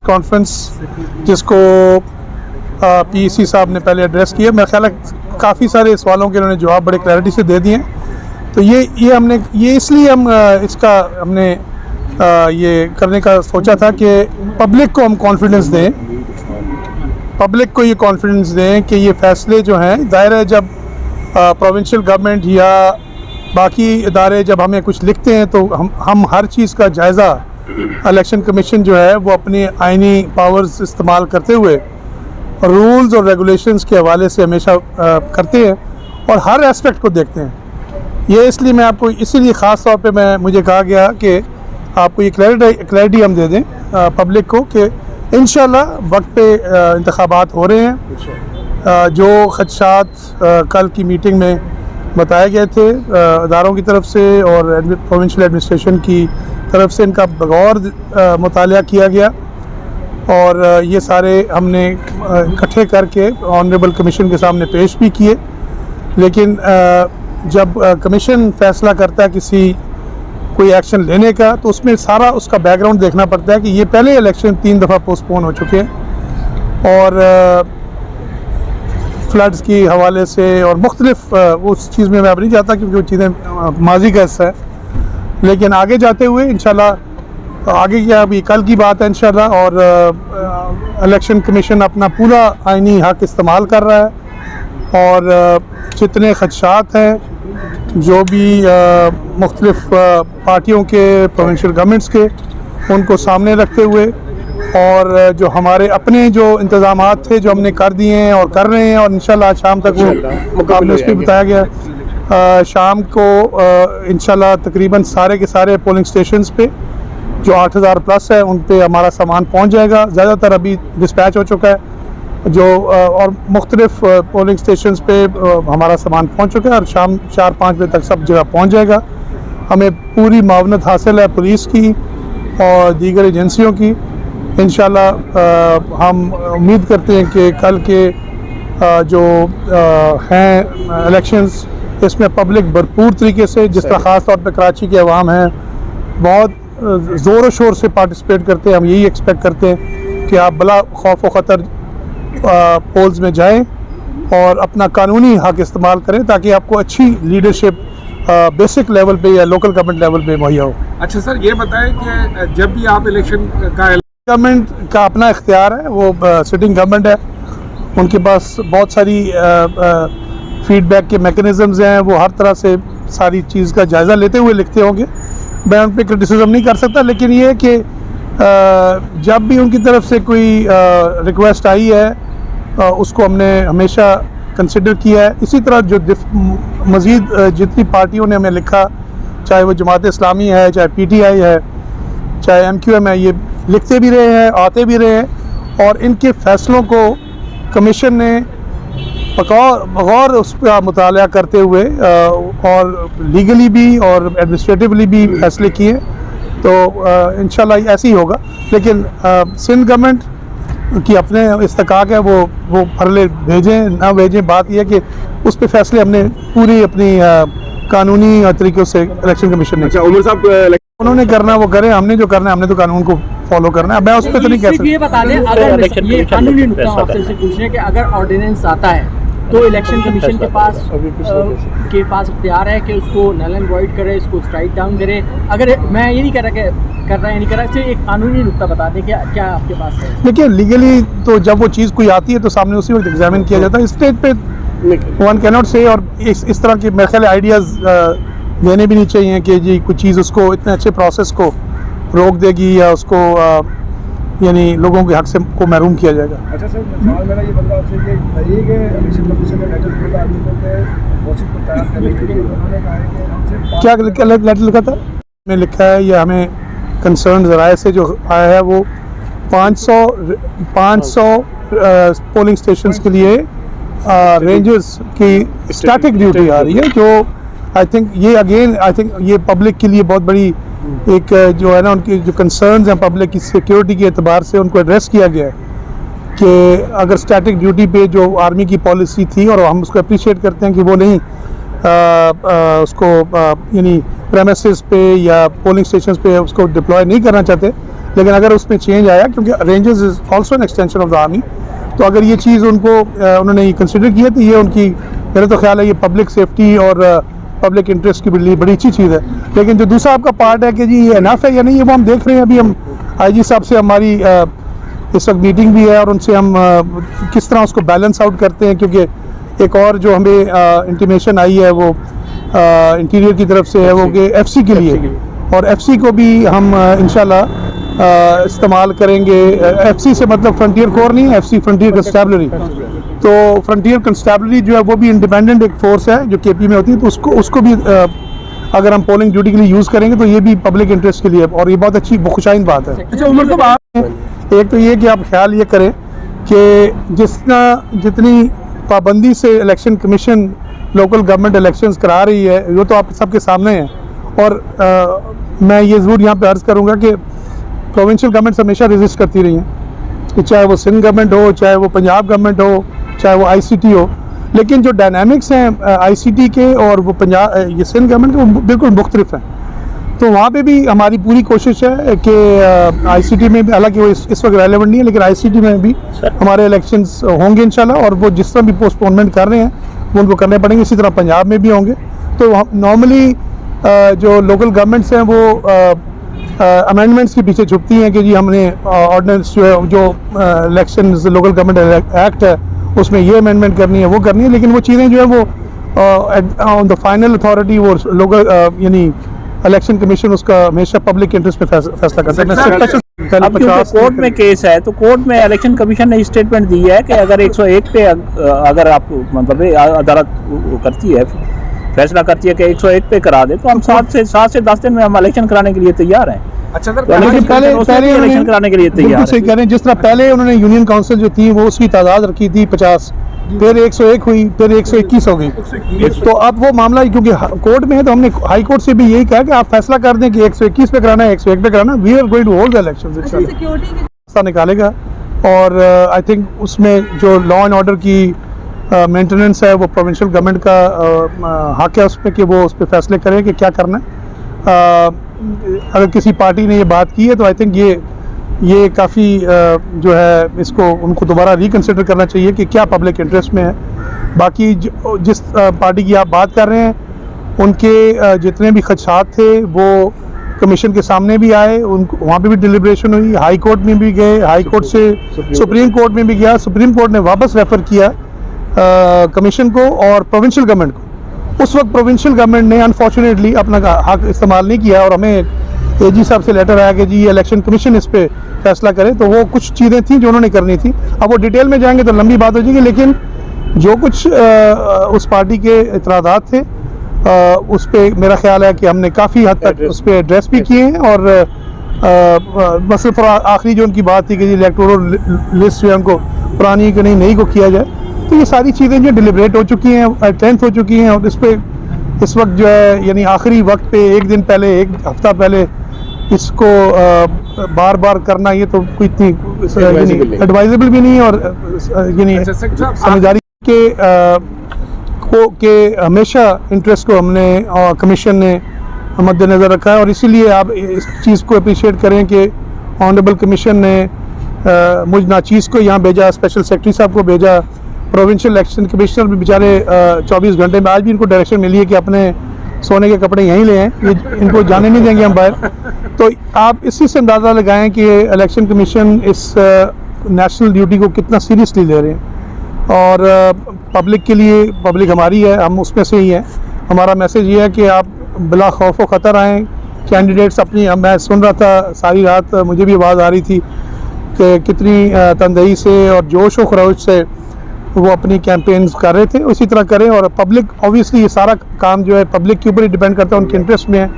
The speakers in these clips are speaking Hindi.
कॉन्फ्रेंस जिसको पीसी साहब ने पहले एड्रेस किया। मेरा ख्याल है काफ़ी सारे सवालों के उन्होंने जवाब बड़े क्लैरिटी से दे दिए हैं। तो ये इसलिए हमने ये करने का सोचा था कि पब्लिक को हम कॉन्फिडेंस दें, पब्लिक को ये कॉन्फिडेंस दें कि ये फ़ैसले जो हैं, दायरा है जब प्रोविंशियल गवर्नमेंट या बाकी इदारे जब हमें कुछ लिखते हैं तो हम हर चीज़ का जायज़ा इलेक्शन कमीशन जो है वो अपनी आइनी पावर्स इस्तेमाल करते हुए रूल्स और रेगुलेशंस के हवाले से हमेशा करते हैं और हर एस्पेक्ट को देखते हैं। ये इसलिए मैं आपको इसीलिए ख़ास तौर पे मुझे कहा गया कि आपको ये क्लैरिटी हम दे दें पब्लिक को कि इंशाल्लाह वक्त पे इंतखाबात हो रहे हैं। जो खदशात कल की मीटिंग में बताए गए थे इदारों की तरफ से और प्रोविंशियल एडमिनिस्ट्रेशन की तरफ से, इनका बगौर मुतालिया किया गया और ये सारे हमने इकट्ठे करके ऑनरेबल कमीशन के सामने पेश भी किए। लेकिन जब कमीशन फ़ैसला करता है कोई एक्शन लेने का तो उसमें सारा उसका बैकग्राउंड देखना पड़ता है कि ये पहले इलेक्शन 3 दफ़ा पोस्टपोन हो चुके हैं और फ्लड्स की हवाले से और मुख्तलिफ उस चीज़ में मैं अब नहीं जाता क्योंकि वो चीज़ें माजी का हिस्सा है। लेकिन आगे जाते हुए इंशाल्लाह आगे क्या अभी कल की बात है इंशाल्लाह, और इलेक्शन कमीशन अपना पूरा आइनी हक इस्तेमाल कर रहा है और जितने खदशात हैं जो भी मुख्तलिफ पार्टियों के प्रोविंशियल गवर्नमेंट्स के उनको सामने रखते हुए और जो हमारे अपने जो इंतज़ामात थे जो हमने कर दिए हैं और कर रहे हैं और इंशाल्लाह शाम तक वो आपने उस पर बताया गया शाम को इंशाल्लाह तकरीबन सारे के सारे पोलिंग स्टेशंस पे जो 8000 प्लस है उन पे हमारा सामान पहुंच जाएगा। ज़्यादातर अभी डिस्पैच हो चुका है जो और मुख्तलिफ पोलिंग स्टेशंस पे हमारा सामान पहुंच चुका है और शाम 4-5 बजे तक सब जगह पहुंच जाएगा। हमें पूरी मावनत हासिल है पुलिस की और दीगर एजेंसियों की। इंशाल्लाह हम उम्मीद करते हैं कि कल के जो हैं इलेक्शंस इसमें पब्लिक भरपूर तरीके से, जिस तरह ख़ास तौर पे कराची के अवाम हैं बहुत ज़ोर शोर से पार्टिसिपेट करते हैं। हम यही एक्सपेक्ट करते हैं कि आप बला खौफ व ख़तर पोल्स में जाएं और अपना कानूनी हक इस्तेमाल करें ताकि आपको अच्छी लीडरशिप बेसिक लेवल पे या लोकल गवर्नमेंट लेवल पे मुहैया हो। अच्छा सर, ये बताएं कि जब भी आप इलेक्शन का गवर्नमेंट का अपना इख्तियार है, वो सिटिंग गवर्नमेंट है, उनके पास बहुत सारी फीडबैक के मैकेनिज़म्स हैं, वो हर तरह से सारी चीज़ का जायज़ा लेते हुए लिखते होंगे। मैं उन पर क्रिटिसिज्म नहीं कर सकता, लेकिन ये है कि जब भी उनकी तरफ से कोई रिक्वेस्ट आई है उसको हमने हमेशा कंसिडर किया है। इसी तरह जो मज़ीद जितनी पार्टियों ने हमें लिखा, चाहे वो जमात इस्लामी है, चाहे PTI है, चाहे MQM है, ये लिखते भी रहे हैं, आते भी रहे हैं और इनके फ़ैसलों को कमीशन ने बगौर उस पर मुताला करते हुए और लीगली भी और एडमिनिस्ट्रेटिवली भी फैसले किए। तो इंशाल्लाह ऐसे ही होगा। लेकिन सिंध गवर्नमेंट की अपने इस्तकाक है, वो फरले भेजें ना भेजें, बात यह है कि उस पर फैसले हमने पूरी अपनी कानूनी तरीक़ों से इलेक्शन कमीशन ने। अच्छा उमर साहब, उन्होंने करना वो करें, हमने जो करना है हमने तो कानून को फॉलो करना है। मैं उस पर तो नहीं कह सकता। ये बता दें, अगर ये कानूनी नुक्ता आपसे से पूछने कि अगर ऑर्डिनेंस आता है तो इलेक्शन कमीशन के पास इख्तियार है कि उसको नल एंड वॉइड करे, इसको स्ट्राइक डाउन करे। अगर मैं ये नहीं कह रहा कि कर रहा है नहीं कर रहा, एक कानूनी नुक्ता बता दें क्या आपके पास है। देखिए लीगली तो जब वो चीज़ कोई आती है तो सामने उसी वक्त एग्जामिन किया जाता है। स्टेज पे वन कैन नॉट से, और इस तरह के मेरे ख्याल आइडियाज़ देने भी नहीं चाहिए कि जी कुछ चीज़ उसको इतने अच्छे प्रोसेस को रोक देगी या उसको यानी लोगों के हक से को महरूम किया जाएगा। अच्छा सर, सवाल मेरा ये बनता आपसे कि बताइए कि इलेक्शन कमीशन ने लेटर लिखा आदमियों के कोशिश को तैयार करने के लिए, उन्होंने कहा है कि क्या लेटर लिखा था? मैंने लिखा है या हमें कंसर्न ज़राए से जो आया है वो 500 पोलिंग स्टेशंस के लिए रेंजर्स की स्टैटिक ड्यूटी आ रही है, जो आई थिंक ये पब्लिक के लिए बहुत बड़ी एक जो है ना उनकी जो कंसर्न्स हैं पब्लिक की सिक्योरिटी के एतबार से उनको एड्रेस किया गया है कि अगर स्टैटिक ड्यूटी पे जो आर्मी की पॉलिसी थी, और हम उसको अप्रिशिएट करते हैं कि वो नहीं उसको यानी प्रेमिसेस पे या पोलिंग स्टेशंस पे उसको डिप्लॉय नहीं करना चाहते, लेकिन अगर उसमें चेंज आया, क्योंकि rangers is also an extension of the army, तो अगर ये चीज़ उनको उन्होंने कंसिडर किया तो ये उनकी, मेरा तो ख्याल है ये पब्लिक सेफ्टी और पब्लिक इंटरेस्ट की बड़ी अच्छी चीज़ है। लेकिन जो दूसरा आपका पार्ट है कि जी ये इनफ है या नहीं, ये वो हम देख रहे हैं। अभी हम IG साहब से हमारी इस वक्त मीटिंग भी है और उनसे हम किस तरह उसको बैलेंस आउट करते हैं, क्योंकि एक और जो हमें इंटीमेशन आई है वो इंटीरियर की तरफ से है वो कि FC के लिए, और FC को भी हम इंशाल्लाह इस्तेमाल करेंगे। FC से मतलब फ्रंटियर कोर नहीं, FC फ्रंटियर कंस्टेबलरी। तो फ्रंटियर कंस्टेबलरी जो है वो भी इंडिपेंडेंट एक फोर्स है जो KP में होती है, तो उसको भी अगर हम पोलिंग ड्यूटी के लिए यूज़ करेंगे तो ये भी पब्लिक इंटरेस्ट के लिए, और ये बहुत अच्छी खुशाइन बात है। अच्छा उमर साहब, आप एक तो ये कि आप ख्याल ये करें कि जितनी पाबंदी से election commission local government elections करा रही है वो तो आप सबके सामने है। और मैं ये ज़रूर यहाँ पे अर्ज़ करूँगा कि प्रोविंशियल गवर्नमेंट्स हमेशा रेजिस्ट करती रही हैं, कि चाहे वो सिंध गवर्नमेंट हो, चाहे वो पंजाब गवर्नमेंट हो, चाहे वो ICT हो, लेकिन जो डायनामिक्स हैं ICT के और वो ये सिंध गवर्नमेंट के वो बिल्कुल मुख्तलिफ हैं। तो वहाँ पे भी हमारी पूरी कोशिश है कि ICT में भी, हालांकि वो इस वक्त रेलेवेंट नहीं है, लेकिन ICT में भी हमारे इलेक्शंस होंगे इंशाल्लाह, और वो जिस तरह भी पोस्टपोनमेंट कर रहे हैं वो उनको करने पड़ेंगे, इसी तरह पंजाब में भी होंगे। तो नॉर्मली जो लोकल गवर्नमेंट्स हैं वो अमेंडमेंट्स के पीछे छुपती हैं कि जी हमने ऑर्डिनेंस जो इलेक्शन लोकल गवर्नमेंट एक्ट है उसमें ये अमेंडमेंट करनी है, वो करनी है, लेकिन वो चीज़ें जो है वो ऑन द फाइनल अथॉरिटी वो लोकल यानी इलेक्शन कमीशन उसका हमेशा पब्लिक इंटरेस्ट में फैसला करता है। अब क्योंकि कोर्ट में केस है तो कोर्ट में इलेक्शन कमीशन ने स्टेटमेंट दी है कि अगर 101 पे अगर आप मतलब अदालत करती है, फैसला करती है कि 101 पे करा दे, तो हम 7 से 10 दिन में हम इलेक्शन कराने के लिए तैयार हैं। अच्छा सर, पहले इलेक्शन कराने के लिए तैयार सही कह रहे हैं। जिस तरह पहले उन्होंने यूनियन काउंसिल जो थी वो उसकी तादाद रखी थी 50, फिर 101 हुई, फिर 121 हो गई। तो अब वो मामला क्योंकि कोर्ट में है तो हमने हाई कोर्ट से भी यही कहा कि आप फैसला कर दें कि 121 पे कराना है, 101 पे कराना, we are going to hold the elections इंशाल्लाह निकालेगा। और आई थिंक उसमें जो लॉ एंड ऑर्डर की मेंटेनेंस है वो प्रोविंशियल गवर्नमेंट का हक है उसमें कि वो उस पर फैसले करें कि क्या करना है। अगर किसी पार्टी ने ये बात की है तो आई थिंक ये काफ़ी जो है इसको उनको दोबारा रिकन्सिडर करना चाहिए कि क्या पब्लिक इंटरेस्ट में है। बाकी जिस पार्टी की आप बात कर रहे हैं उनके जितने भी खदशात थे वो कमीशन के सामने भी आए, उनको वहाँ पे भी डिलिब्रेशन हुई, हाई कोर्ट में भी गए, हाई कोर्ट से सुप्रीम कोर्ट में भी गया, सुप्रीम कोर्ट ने वापस रेफ़र किया कमीशन को और प्रोविंशियल गवर्नमेंट को। उस वक्त प्रोविंशियल गवर्नमेंट ने अनफॉर्चुनेटली अपना हक इस्तेमाल नहीं किया और हमें AG साहब से लेटर आया कि जी ये इलेक्शन कमीशन इस पर फैसला करे। तो वो कुछ चीज़ें थी जो उन्होंने करनी थी, अब वो डिटेल में जाएंगे तो लंबी बात हो जाएगी, लेकिन जो कुछ उस पार्टी के इतराज़ात थे उस पर मेरा ख्याल है कि हमने काफ़ी हद तक उस पर एड्रेस भी किए हैं। और बस आखिरी जो उनकी बात थी कि जी इलेक्टोरल लिस्ट जो है उनको पुरानी कि नहीं नई को किया जाए, तो ये सारी चीज़ें जो डिलिब्रेट हो चुकी हैं, 10th हो चुकी हैं, और इस पर इस वक्त जो है यानी आखिरी वक्त पे एक दिन पहले, एक हफ्ता पहले इसको बार बार करना ये तो कोई इतनी एडवाइजेबल भी नहीं है और यानी समझदारी के हमेशा इंटरेस्ट को हमने और कमीशन ने मद्देनज़र रखा है। और इसीलिए आप इस चीज़ को अप्रिशिएट करें कि ऑनरेबल कमीशन ने मुझ नाचीज़ को यहाँ भेजा, स्पेशल सेक्रेटरी साहब को भेजा, प्रोविंशियल इलेक्शन कमिश्नर भी बेचारे 24 घंटे में, आज भी इनको डायरेक्शन मिली है कि अपने सोने के कपड़े यहीं ले आएँ, ये इनको जाने नहीं देंगे हम बाहर। तो आप इसी से अंदाज़ा लगाएं कि इलेक्शन कमीशन इस नेशनल ड्यूटी को कितना सीरियसली ले रहे हैं। और पब्लिक के लिए, पब्लिक हमारी है, हम उसमें से ही हैं। हमारा मैसेज ये है कि आप बिला खौफ व ख़तर आएँ। कैंडिडेट्स अपनी, मैं सुन रहा था सारी रात, मुझे भी आवाज़ आ रही थी कि कितनी तंदही से और जोश व खरोश से वो अपनी कैंपेन्स कर रहे थे, उसी तरह करें। और पब्लिक ऑब्वियसली ये सारा काम जो है पब्लिक के ऊपर ही डिपेंड करता है, उनके इंटरेस्ट में है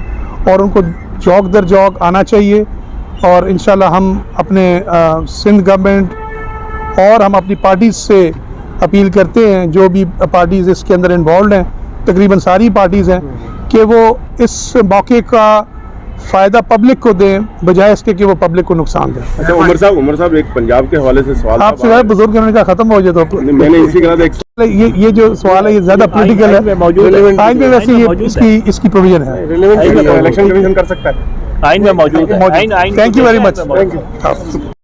और उनको जौक दर जौक आना चाहिए। और इंशाल्लाह हम अपने सिंध गवर्नमेंट और हम अपनी पार्टीज़ से अपील करते हैं, जो भी पार्टीज़ इसके अंदर इन्वॉल्व हैं, तकरीबन सारी पार्टीज़ हैं, कि वो इस मौके का फ़ायदा पब्लिक को दें बजाय इसके कि वो पब्लिक को नुकसान दें। अच्छा उमर साहब एक पंजाब के हवाले से सवाल आप सिवाय बुजुर्ग होने का ख़त्म हो जाए तो मैंने इसी का ये जो सवाल है ये ज़्यादा पॉलिटिकल है, आइन में वैसे ये इसकी प्रोविजन है। इलेक्शन कमीशन कर सकता है। आइन में मौजूद है। मौजूद। आइन थैंक यू वेरी मच। में मौजूद है। हाँ।